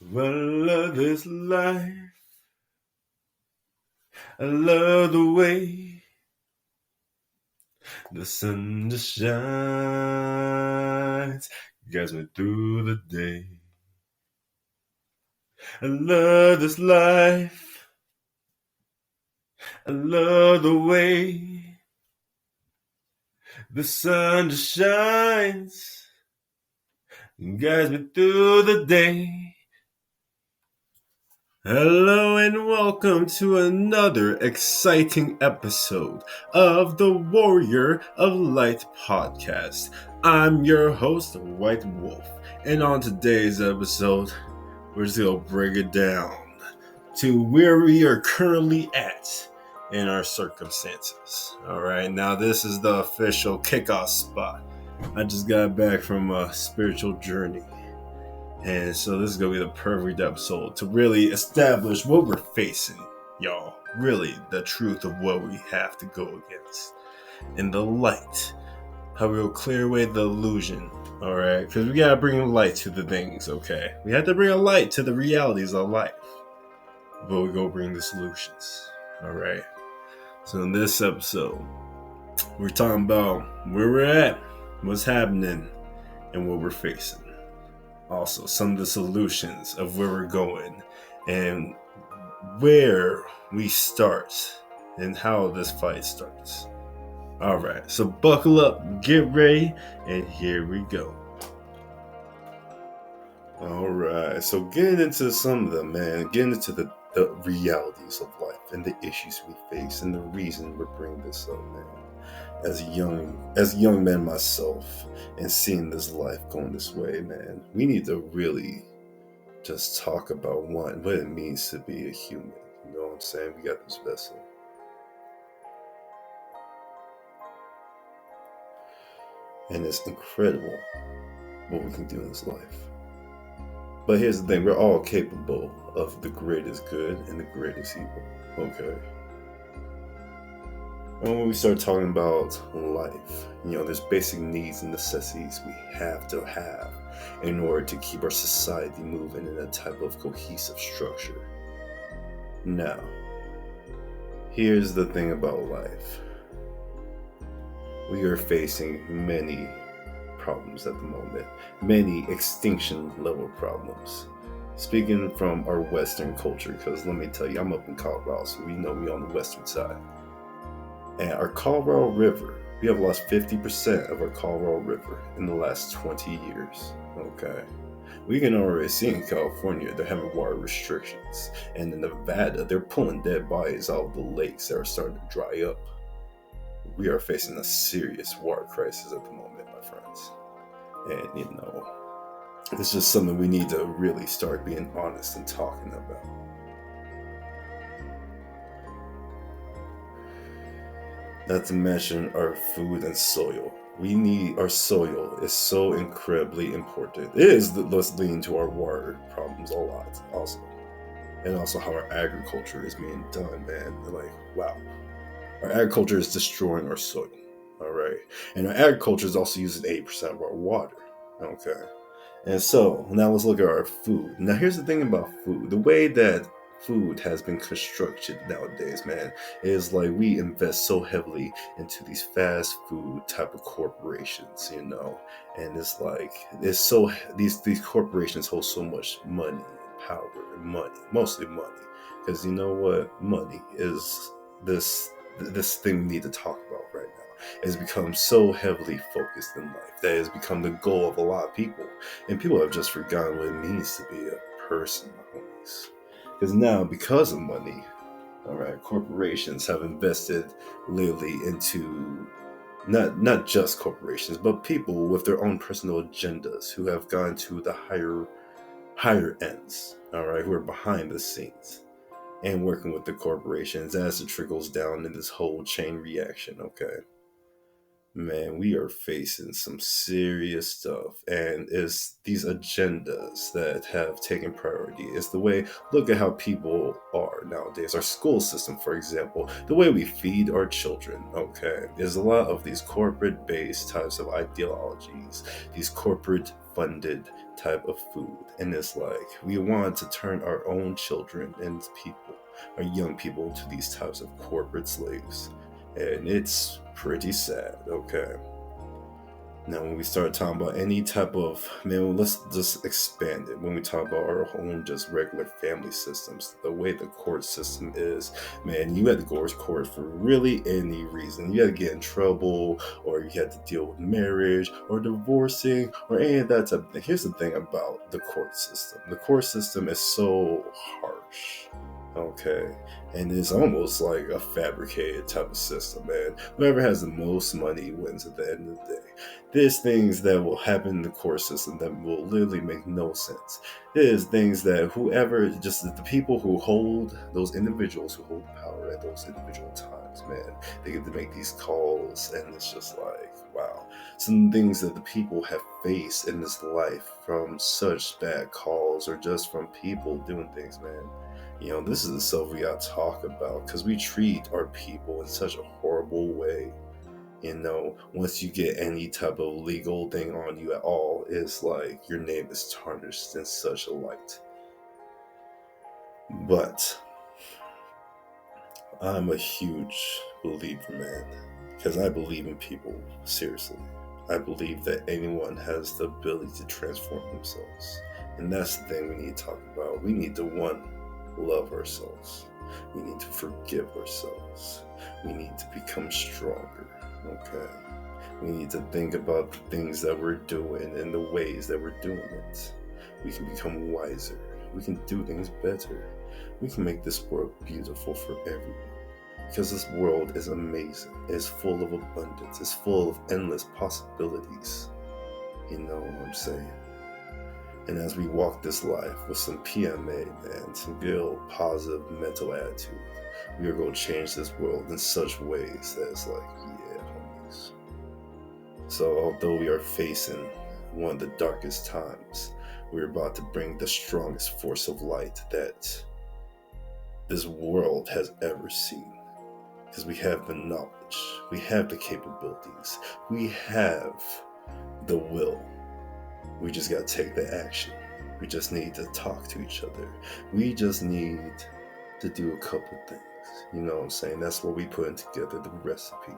Well, I love this life. I love the way the sun just shines, guides me through the day. I love this life. I love the way the sun just shines, guides me through the day. Hello and welcome to another exciting episode of the Warrior of Light podcast. I'm your host, White Wolf, and on today's episode, we're just going to bring it down to where we are currently at in our circumstances. All right, now this is the official kickoff spot. I just got back from a spiritual journey. And so this is going to be the perfect episode to really establish what we're facing, y'all. Really, the truth of what we have to go against. In the light, how we'll clear away the illusion, alright? Because we got to bring light to the things, okay? We have to bring a light to the realities of life. But we go bring the solutions, alright? So in this episode, we're talking about where we're at, what's happening, and what we're facing. Also, some of the solutions of where we're going and where we start and how this fight starts. Alright, so buckle up, get ready, and here we go. Alright, so getting into some of them, man, getting into the realities of life and the issues we face and the reason we're bringing this up, man. As a young man myself, and seeing this life going this way, man, we need to really just talk about what it means to be a human. You know what I'm saying? We got this vessel. And it's incredible what we can do in this life. But here's the thing, we're all capable of the greatest good and the greatest evil. Okay. And when we start talking about life, there's basic needs and necessities we have to have in order to keep our society moving in a type of cohesive structure. Now, here's the thing about life. We are facing many problems at the moment, many extinction level problems. Speaking from our Western culture, because let me tell you, I'm up in Colorado, so we know we're on the Western side. And our Colorado River, we have lost 50% of our Colorado River in the last 20 years. Okay. We can already see in California, they're having water restrictions. And in Nevada, they're pulling dead bodies out of the lakes that are starting to dry up. We are facing a serious water crisis at the moment, my friends. And, it's just something we need to really start being honest and talking about. Not to mention our food and soil. Our soil is so incredibly important. It is what's leading to our water problems a lot also. And also how our agriculture is being done, man. Like, wow. Our agriculture is destroying our soil. Alright. And our agriculture is also using 80% of our water. Okay. And so, now let's look at our food. Now here's the thing about food. The way that food has been constructed nowadays, man, is like we invest so heavily into these fast food type of corporations, and it's like these corporations hold so much money and power and money, mostly money, because you know what, money is this thing we need to talk about right now. Has become so heavily focused in life that has become the goal of a lot of people, and people have just forgotten what it means to be a person, my homies. Because now, because of money, alright, corporations have invested literally into not just corporations, but people with their own personal agendas who have gone to the higher ends, alright, who are behind the scenes and working with the corporations as it trickles down in this whole chain reaction, okay? Man, we are facing some serious stuff, and it's these agendas that have taken priority. It's the way, look at how people are nowadays. Our school system, for example, the way we feed our children, okay, is a lot of these corporate-based types of ideologies, these corporate funded type of food. And it's like we want to turn our own children and people, our young people, into these types of corporate slaves. And it's pretty sad, okay? Now, when we start talking about any type of, man, let's just expand it. When we talk about our own just regular family systems, the way the court system is, man, you had to go to court for really any reason. You had to get in trouble, or you had to deal with marriage, or divorcing, or any of that type of thing. Here's the thing about the court system. The court system is so harsh. Okay, and it's almost like a fabricated type of system, man. Whoever has the most money wins at the end of the day. There's things that will happen in the court system that will literally make no sense. There's things that whoever, just the people who hold, those individuals who hold power at those individual times, man, they get to make these calls, and it's just like, wow. Some things that the people have faced in this life from such bad calls, or just from people doing things, man. You know, this is the stuff we gotta talk about, because we treat our people in such a horrible way. You know, once you get any type of legal thing on you at all, it's like your name is tarnished in such a light. But I'm a huge believer, man, because I believe in people, seriously. I believe that anyone has the ability to transform themselves. And that's the thing we need to talk about. We need to, love ourselves. We need to forgive ourselves. We need to become stronger, okay? We need to think about the things that we're doing and the ways that we're doing it. We can become wiser. We can do things better. We can make this world beautiful for everyone. Because this world is amazing. It's full of abundance. It's full of endless possibilities. You know what I'm saying? And as we walk this life with some PMA, man, some real positive mental attitude, we are going to change this world in such ways that it's like, yeah, homies. So although we are facing one of the darkest times, we're about to bring the strongest force of light that this world has ever seen. Because we have the knowledge, we have the capabilities, we have the will. We just got to take the action. We just need to talk to each other. We just need to do a couple things. You know what I'm saying? That's what we put in together, the recipe.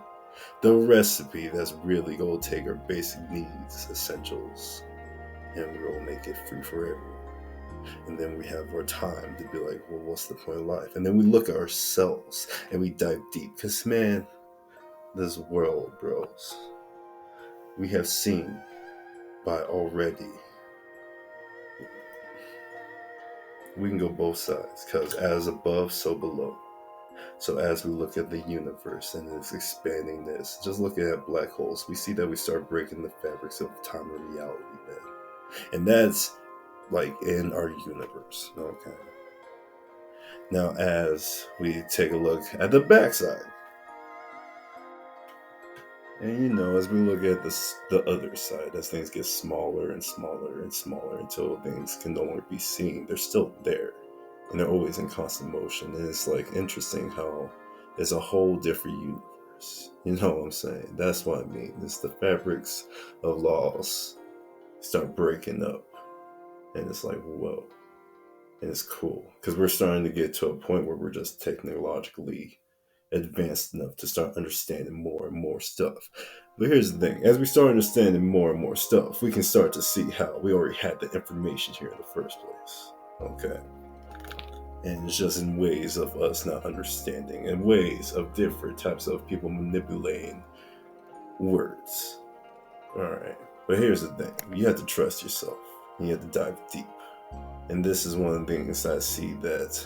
The recipe that's really going to take our basic needs, essentials, and we're going to make it free for everyone. And then we have our time to be like, well, what's the point of life? And then we look at ourselves and we dive deep. Because, man, this world, bros, we have seen by already, we can go both sides, because as above, so below. So as we look at the universe and it's expanding this, just looking at black holes, we see that we start breaking the fabrics of time and reality, man. And that's like in our universe, okay? Now as we take a look at the backside, and you know, as we look at the other side, as things get smaller and smaller and smaller until things can no longer be seen, they're still there. And they're always in constant motion. And it's like interesting how it's a whole different universe. You know what I'm saying? That's what I mean. It's the fabrics of laws start breaking up. And it's like, whoa. And it's cool. Because we're starting to get to a point where we're just technologically advanced enough to start understanding more and more stuff. But here's the thing, as we start understanding more and more stuff, we can start to see how we already had the information here in the first place. Okay. And it's just in ways of us not understanding, and ways of different types of people manipulating words. Alright. But here's the thing, you have to trust yourself. You have to dive deep. And this is one of the things I see that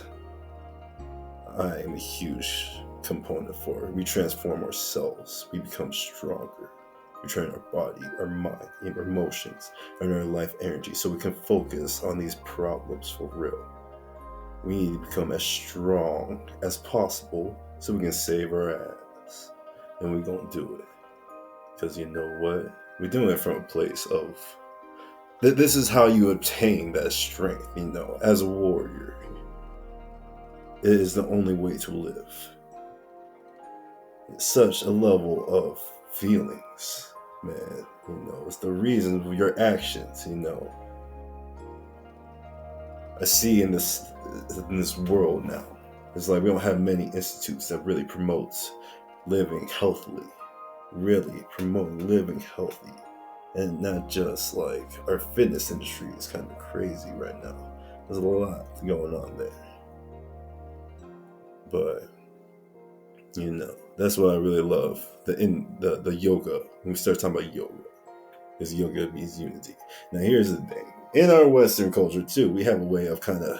I am a huge component for. We transform ourselves. We become stronger. We train our body, our mind, our emotions, and our life energy so we can focus on these problems for real. We need to become as strong as possible so we can save our ass. And we're going to do it. Because you know what? We're doing it from a place of... This is how you obtain that strength, you know, as a warrior. It is the only way to live. It's such a level of feelings, man. It's the reasons of your actions. I see in this world now, it's like we don't have many institutes that really promotes living healthily, really promoting living healthy, and not just like our fitness industry is kind of crazy right now. There's a lot going on there, but that's what I really love. The yoga. When we start talking about yoga, because yoga means unity. Now here's the thing: in our Western culture too, we have a way of kind of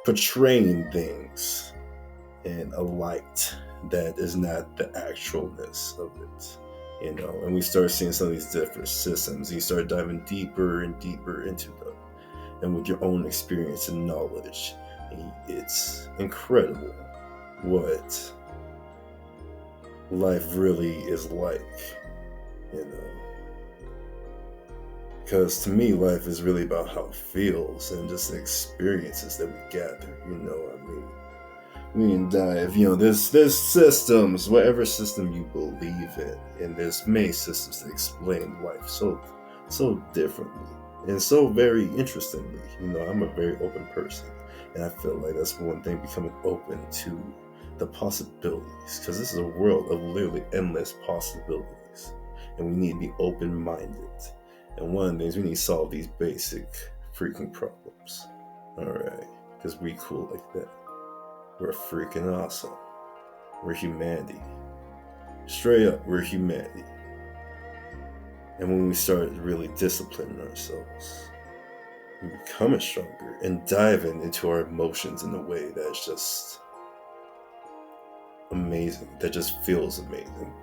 portraying things in a light that is not the actualness of it. And we start seeing some of these different systems, and you start diving deeper and deeper into them, and with your own experience and knowledge, it's incredible what life really is like. Because to me, life is really about how it feels and just the experiences that we gather. We can dive. There's systems, whatever system you believe in, and there's many systems that explain life so differently and so very interestingly. I'm a very open person, and I feel like that's one thing, becoming open to the possibilities, because this is a world of literally endless possibilities, and we need to be open-minded. And one of the things, we need to solve these basic freaking problems. Alright, because we cool like that. We're freaking awesome. We're humanity. Straight up, we're humanity. And when we start really disciplining ourselves, we're becoming stronger and diving into our emotions in a way that's just amazing, that just feels amazing.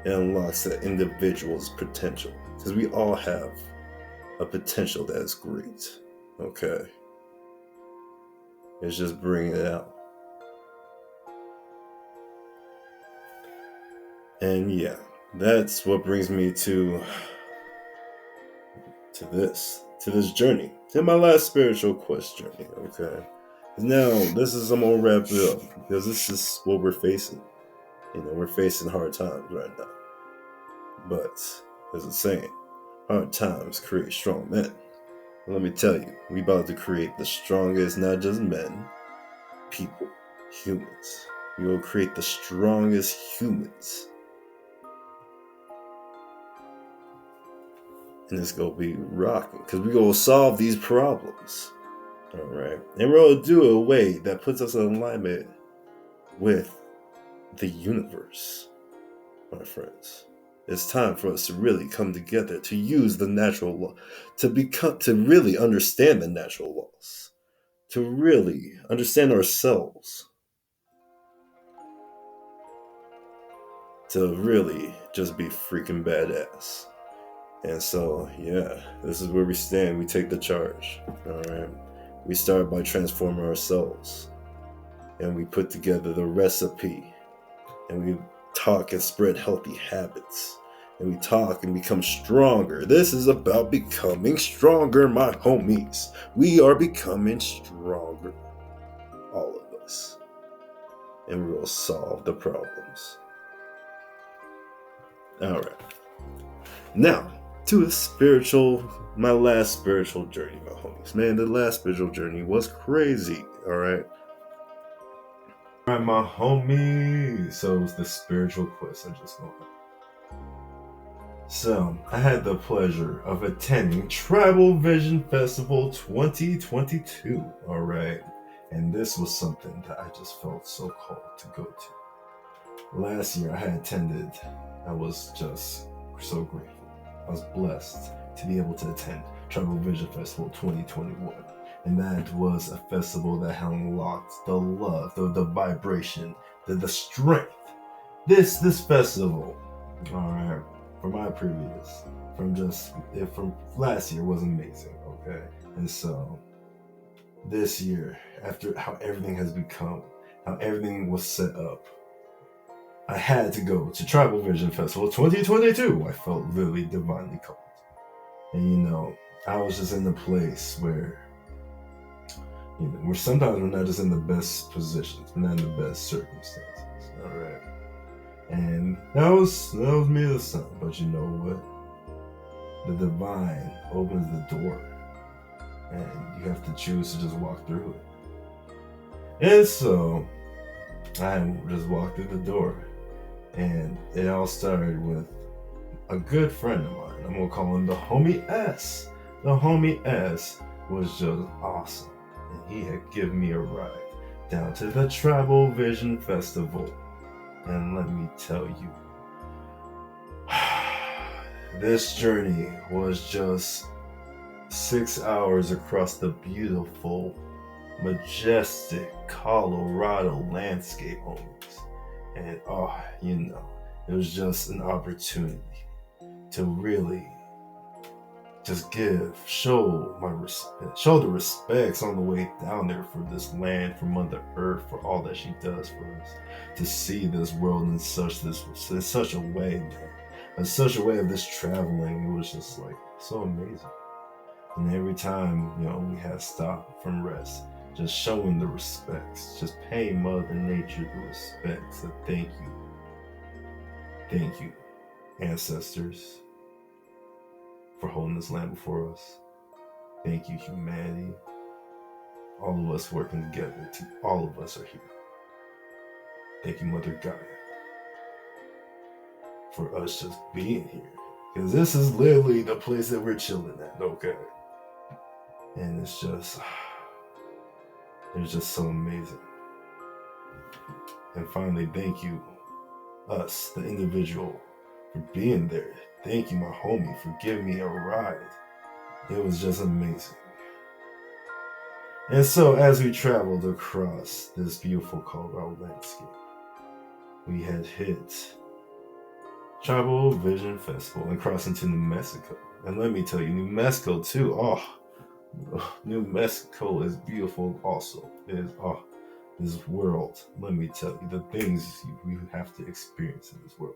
It unlocks that individual's potential, because we all have a potential that is great. Okay, it's just bringing it out. And yeah, that's what brings me to this journey, to my last spiritual quest journey. Okay, now this is, I'm gonna wrap it up, because this is what we're facing. We're facing hard times right now. But there's a saying, hard times create strong men. Let me tell you, we about to create the strongest, not just men, people, humans. We will create the strongest humans. And it's going to be rocking, because we're going to solve these problems. Alright? And we're going to do it in a way that puts us in alignment with the universe, my friends. It's time for us to really come together, to use the natural law, to really understand the natural laws, to really understand ourselves, to really just be freaking badass. And so, yeah, this is where we stand. We take the charge. All right. We start by transforming ourselves, and we put together the recipe, and we talk and spread healthy habits, and we talk and become stronger. This is about becoming stronger, my homies. We are becoming stronger, all of us, and we'll solve the problems. All right. Now, to my last spiritual journey, my homies. Man, the last spiritual journey was crazy. All right, my homies. So it was the spiritual quest I just went on. So I had the pleasure of attending Tribal Vision Festival 2022. All right, and this was something that I just felt so called to go to. Last year I had attended. I was just so grateful. I was blessed to be able to attend Tribal Vision Festival 2021. And that was a festival that had unlocked the love, the vibration, the strength. This festival, all right, from last year was amazing, okay? And so this year, after how everything has become, how everything was set up, I had to go to Tribal Vision Festival 2022. I felt really divinely called. And I was just in the place where, where sometimes we're not just in the best positions, we're not in the best circumstances. All right. And that was me this time. But you know what? the divine opens the door, and you have to choose to just walk through it. And so I just walked through the door, and it all started with a good friend of mine. I'm gonna call him the Homie S. The Homie S was just awesome, and he had given me a ride down to the Travel Vision Festival. And let me tell you, this journey was just 6 hours across the beautiful, majestic Colorado landscape, homies. And it was just an opportunity to really just show the respects on the way down there for this land, for Mother Earth, for all that she does for us. To see this world in such a way, man. In such a way of this traveling, it was just like so amazing. And every time, we had stopped from rest, just showing the respects, just paying Mother Nature the respects. So thank you, ancestors, for holding this land before us. Thank you, humanity. All of us working together. All of us are here. Thank you, Mother Gaia, for us just being here. Because this is literally the place that we're chilling at, okay? And it's just so amazing. And finally, thank you, us, the individual, for being there. Thank you, my homie, for giving me a ride. It was just amazing. And so as we traveled across this beautiful Colorado landscape, we had hit Travel Vision Festival and crossed into New Mexico. And let me tell you, New Mexico too, New Mexico is beautiful also. It is, this world, let me tell you, the things we have to experience in this world.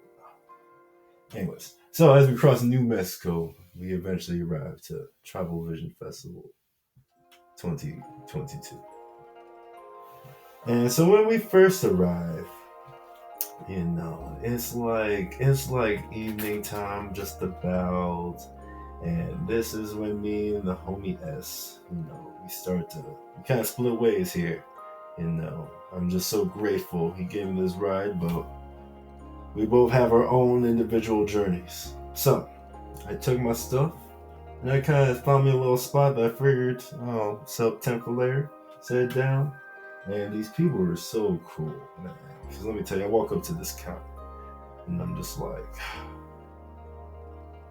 Anyways, so as we crossed New Mexico, we eventually arrived to Travel Vision Festival 2022. And so when we first arrived, it's like evening time just about, and this is when me and the homie S, we kind of split ways here. I'm just so grateful he gave me this ride, but we both have our own individual journeys. So I took my stuff and I kind of found me a little spot that I figured, set up tent for later, sat down, and these people were so cool, man. Because let me tell you, I walk up to this counter and I'm just like,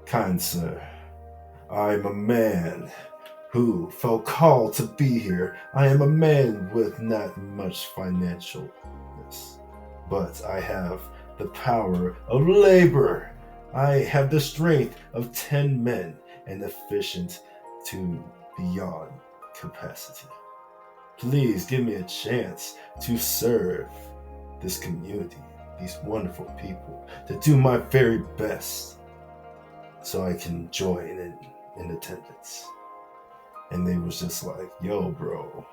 kind sir, I'm a man who felt called to be here. I am a man with not much financialness, but I have the power of labor. I have the strength of 10 men and efficient to beyond capacity. Please give me a chance to serve this community, these wonderful people, to do my very best so I can join in attendance. And they was just like, yo, bro,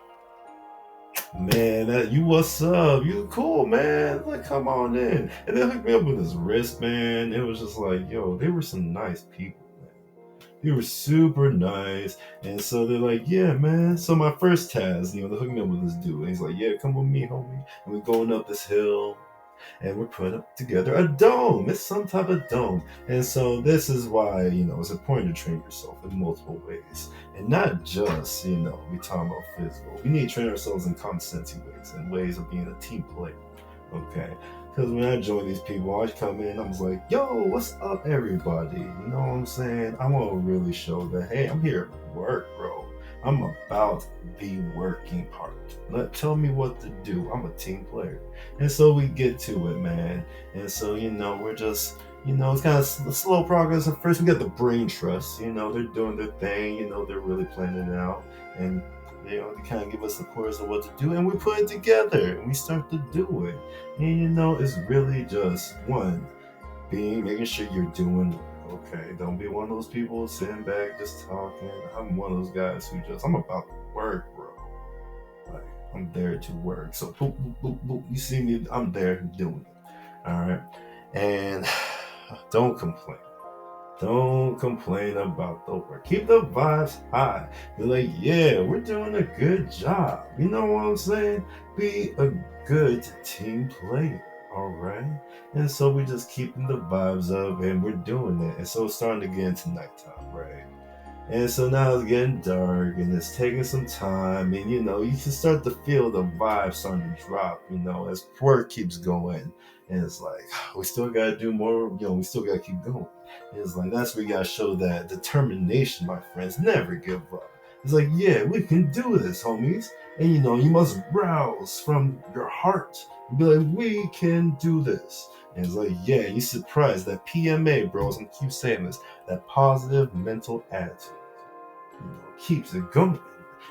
man, you what's up? You cool, man. Like, come on in. And they hooked me up with this wristband. It was just like, yo, they were some nice people, man. They were super nice. And so they're like, yeah, man. So my first task, they hooked me up with this dude. And he's like, yeah, come with me, homie. And we're going up this hill. And we're putting up together a dome. It's some type of dome. And so this is why, it's important to train yourself in multiple ways. And not just, we talk about physical. We need to train ourselves in consistency ways and ways of being a team player. Okay? Because when I join these people, I come in, I'm just like, yo, what's up, everybody? You know what I'm saying? I want to really show that, hey, I'm here to work, bro. I'm about the working part. Tell me what to do. I'm a team player. And so we get to it, man. And so, we're just, it's kind of slow progress. At first, we get the brain trust. They're doing their thing. They're really planning it out. And, they kind of give us the course of what to do. And we put it together. And we start to do it. And, it's really just, making sure you're doing okay. Don't be one of those people sitting back just talking. I'm one of those guys who I'm about to work, bro. Like, I'm there to work. So, boop, boop, boop, boop. You see me, I'm there doing it. All right. And don't complain. Don't complain about the work. Keep the vibes high. Be like, yeah, we're doing a good job. You know what I'm saying? Be a good team player. All right. And so we just keeping the vibes up and we're doing it. And so it's starting to get into nighttime, right? And so now it's getting dark and it's taking some time. And you know, you can start to feel the vibe starting to drop, you know, as work keeps going. And it's like, we still got to do more, you know, we still got to keep going. And it's like, that's where you got to show that determination, my friends. Never give up. It's like, yeah, we can do this, homies. And you know, you must rouse from your heart and be like, we can do this. And it's like, yeah, you surprised that PMA, bros. I'm keep saying this, that positive mental attitude, you know, keeps it going.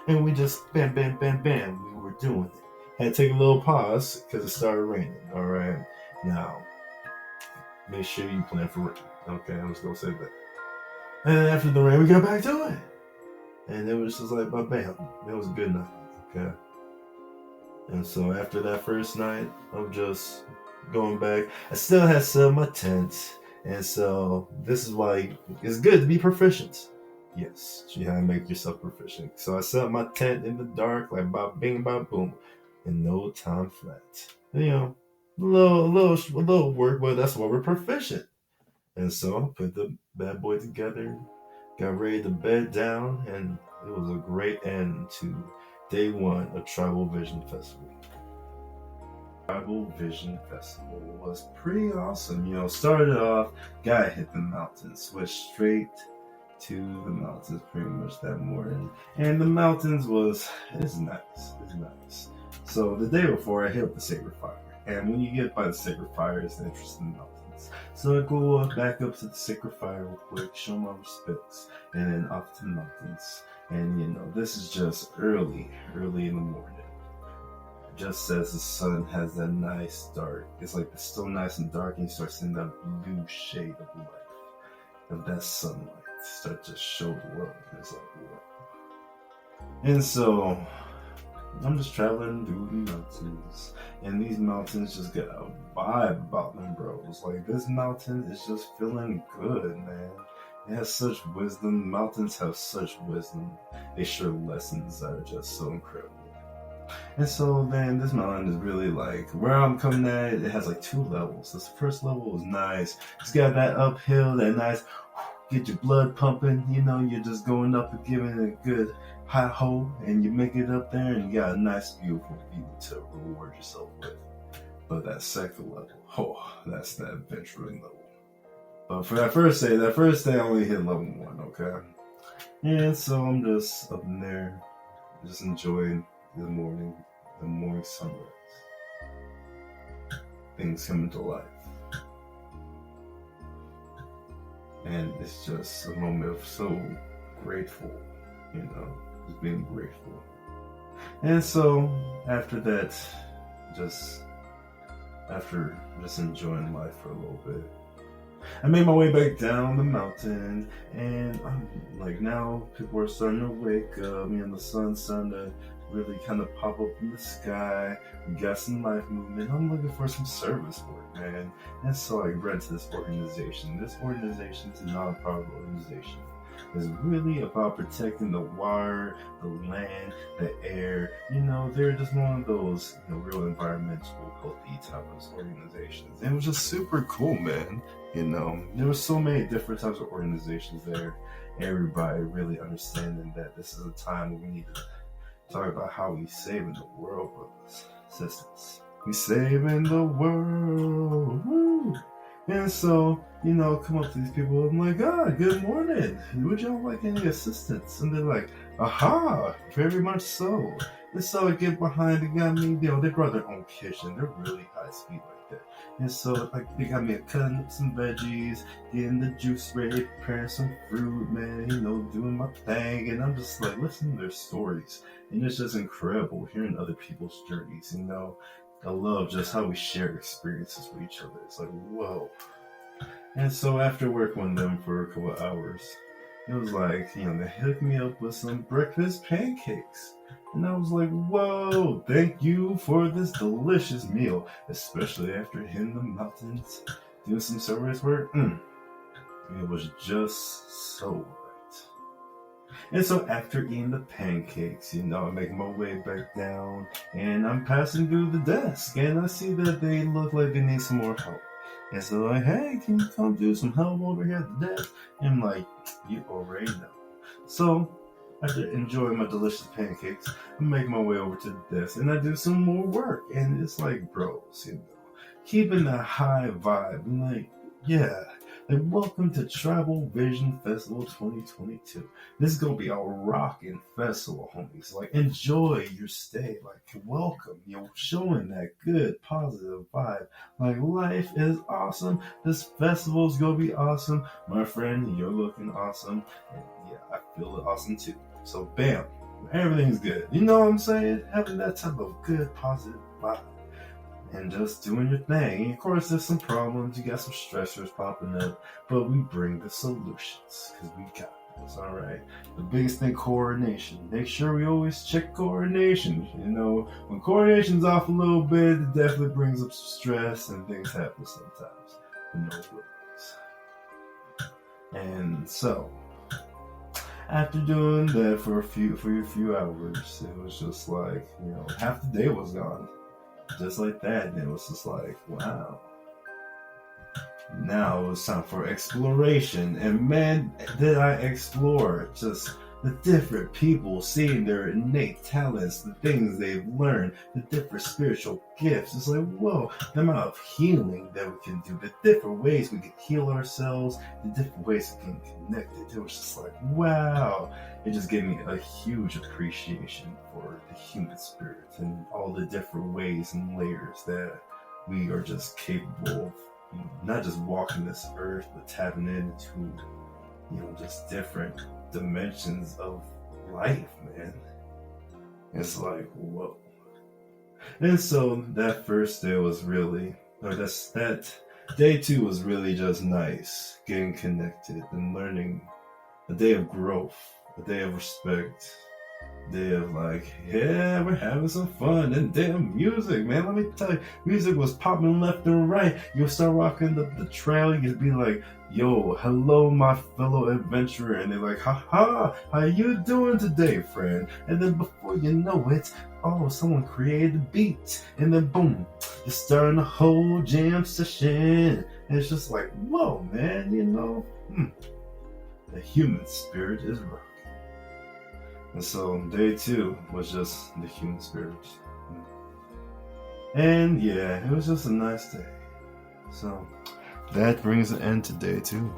And we just bam, bam, bam, bam, we were doing it. Had to take a little pause because it started raining. All right, now make sure you plan for rain. Okay, I'm just gonna say that. And then after the rain, we got back to it, and it was just like, bam, it was a good night. Okay. And so after that first night of just going back, I still had set my tent. And so this is why it's good to be proficient. Yes, you gotta make yourself proficient. So I set up my tent in the dark, like bop bing bop boom, in no time flat. You know, a little work, but that's why we're proficient. And so I put the bad boy together, got ready to bed down, and it was a great end to day one of Tribal Vision Festival. Tribal Vision Festival was pretty awesome. You know, started off, gotta hit the mountains, switched straight to the mountains pretty much that morning. And the mountains it's nice. So the day before I hit up the Sacred Fire. And when you get by the Sacred Fire, it's the interesting mountains. So I go back up to the Sacred Fire real quick, show my respects, and then off to the mountains. And you know, this is just early in the morning. Just as the sun has that nice dark, it's like it's still nice and dark, and you start seeing that blue shade of life, of that sunlight start to show the world. It's like, whoa. And so I'm just traveling through the mountains, and these mountains just get a vibe about them, bro. It's like this mountain is just feeling good, man. It has such wisdom. Mountains have such wisdom. They share lessons that are just so incredible. And so then this mountain is really like where I'm coming at. It has like 2 levels. This first level was nice. It's got that uphill, that nice, get your blood pumping. You know, you're just going up and giving it a good high ho, and you make it up there, and you got a nice, beautiful view to reward yourself with. But that second level, that's that adventuring level. But for that first day I only hit level 1. Okay, and so I'm just up in there, just enjoying the morning sunrise. Things come into life. And it's just a moment of so grateful, you know, just being grateful. And so after that, after just enjoying life for a little bit, I made my way back down the mountain, and I'm like, now people are starting to wake up, and the sun's starting to really kind of pop up in the sky. We got some life movement. I'm looking for some service work, man. And so I read to this organization. This organization is a non-profit organization. It's really about protecting the water, the land, the air. You know, they're just one of those, you know, real environmental, healthy type of organizations. And it was just super cool, man. You know, there were so many different types of organizations there. Everybody really understanding that this is a time where we need to talk about how we saving the world, brothers, sisters. We saving the world. Woo! And so, you know, come up to these people. I'm like, good morning. Would y'all like any assistance? And they're like, aha, very much so. And so I get behind. They got me, you know, they brought their own kitchen. They're really high speed like that. And so, like, they got me cutting up some veggies, getting the juice ready, preparing some fruit, man, you know, doing my thing. And I'm just like, listening to their stories. And it's just incredible hearing other people's journeys, you know. I love just how we share experiences with each other. It's like, whoa. And so after working with them for a couple of hours, it was like, you know, they hooked me up with some breakfast pancakes. And I was like, whoa, thank you for this delicious meal, especially after hitting the mountains, doing some service work. It was just so right. And so after eating the pancakes, I make my way back down, and I'm passing through the desk, and I see that they look like they need some more help. And so like, hey, can you come do some help over here at the desk? And I'm like, you already know. So after enjoying my delicious pancakes, I make my way over to the desk, and I do some more work. And it's like, bros, keeping that high vibe, and like, yeah. Like, welcome to Travel Vision Festival 2022. This is gonna be a rockin' festival, homies. Like, enjoy your stay. Like, welcome. Showing that good, positive vibe. Like, life is awesome. This festival is gonna be awesome. My friend, you're looking awesome. And yeah, I feel awesome too. So, bam, everything's good. You know what I'm saying? Having that type of good, positive vibe. And just doing your thing. And of course, there's some problems. You got some stressors popping up, but we bring the solutions because we got this. All right. The biggest thing, coordination. Make sure we always check coordination. When coordination's off a little bit, it definitely brings up some stress and things happen sometimes. But no worries. And so, after doing that for a few hours, it was just like half the day was gone. Just like that, and it was just like, wow. Now it was time for exploration, and man, did I explore just the different people, seeing their innate talents, the things they've learned, the different spiritual gifts. It's like, whoa, the amount of healing that we can do, the different ways we can heal ourselves, the different ways we can connect it. It was just like, wow. It just gave me a huge appreciation for the human spirit and all the different ways and layers that we are just capable of, not just walking this earth, but tapping into, just different dimensions of life, man. It's like, whoa. And so that first day was really, that day 2 was really just nice, getting connected and learning, a day of growth, a day of respect, a day of like, yeah, we're having some fun, and damn music, man. Let me tell you, music was popping left and right. You'll start rocking the trail, you'd be like, yo, hello, my fellow adventurer, and they're like, haha, how you doing today, friend? And then before you know it, someone created a beat, and then boom, you're starting a whole jam session, and it's just like, whoa, man, the human spirit is rocking. And so day 2 was just the human spirit. And yeah, it was just a nice day. So that brings an end to day 2.